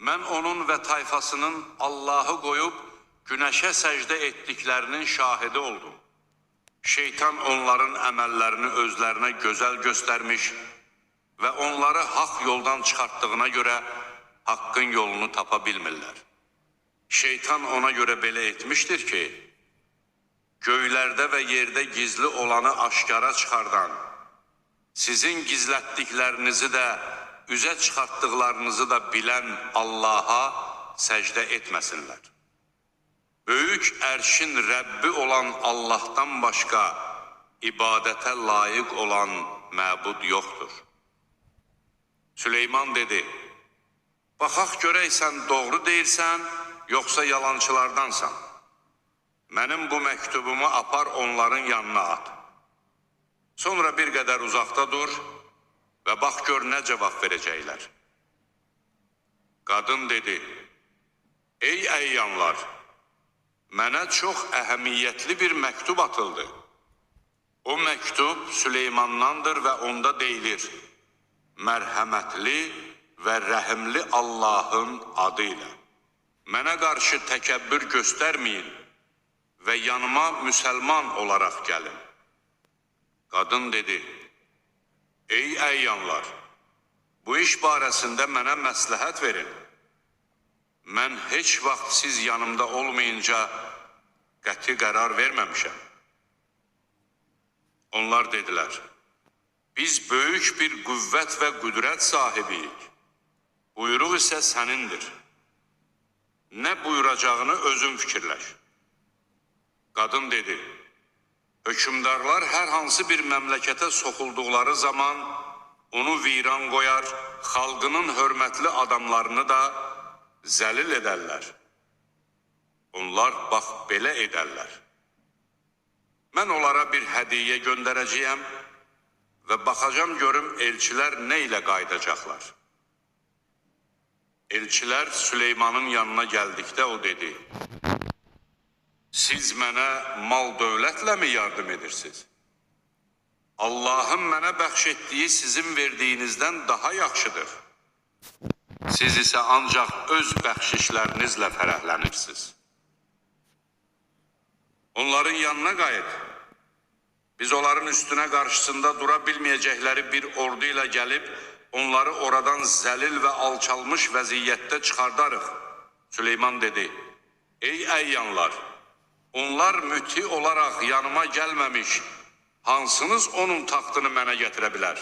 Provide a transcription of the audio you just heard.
Mən onun və tayfasının Allahı qoyub günəşə səcdə etdiklərinin şahidi oldum. Şeytan onların əməllərini özlərinə gözəl göstərmiş və onları haqq yoldan çıxartdığına görə haqqın yolunu tapa bilmirlər. Şeytan ona görə belə etmişdir ki, göylərdə və yerdə gizli olanı aşkara çıxardan, sizin gizlətdiklərinizi də, üzə çıxartdıqlarınızı da bilən Allaha səcdə etməsinlər. Böyük ərşin Rəbbi olan Allahdan başqa ibadətə layiq olan məbud yoxdur. Süleyman dedi, baxaq görək sən doğru deyirsən, yoxsa yalançılardansan. Mənim bu məktubumu apar onların yanına at. Sonra bir qədər uzaqda dur və bax gör nə cavab verəcəklər. Qadın dedi, ey əyyanlar, mənə çox əhəmiyyətli bir məktub atıldı. O məktub Süleymandandır və onda deyilir, mərhəmətli və rəhimli Allahın adı ilə. Mənə qarşı təkəbbür göstərməyin və yanıma müsəlman olaraq gəlin. Qadın dedi, ey əyyanlar, bu iş barəsində mənə məsləhət verin. Mən heç vaxt siz yanımda olmayınca qəti qərar verməmişəm. Onlar dedilər, biz böyük bir qüvvət və qüdrət sahibiyik. Buyruq isə sənindir. Nə buyuracağını özün fikirləş. Qadın dedi, hökümdarlar hər hansı bir məmləkətə soxulduqları zaman onu viran qoyar, xalqının hörmətli adamlarını da zəlil edərlər. Onlar bax belə edərlər. Mən onlara bir hədiyyə göndərəcəyəm və baxacam görüm elçilər nə ilə qayıdacaqlar. Elçilər Süleymanın yanına gəldikdə o dedi, siz mənə mal dövlətlə mi yardım edirsiniz? Allahın mənə bəxş etdiyi sizin verdiyinizdən daha yaxşıdır. Siz isə ancaq öz bəxşişlərinizlə fərəhlənirsiniz. Onların yanına qayıt. Biz onların üstünə qarşısında dura bilməyəcəkləri bir ordu ilə gəlib, onları oradan zəlil və alçalmış vəziyyətdə çıxardarıq. Süleyman dedi, ey əyyanlar, onlar müti olaraq yanıma gəlməmiş, hansınız onun taxtını mənə gətirə bilər?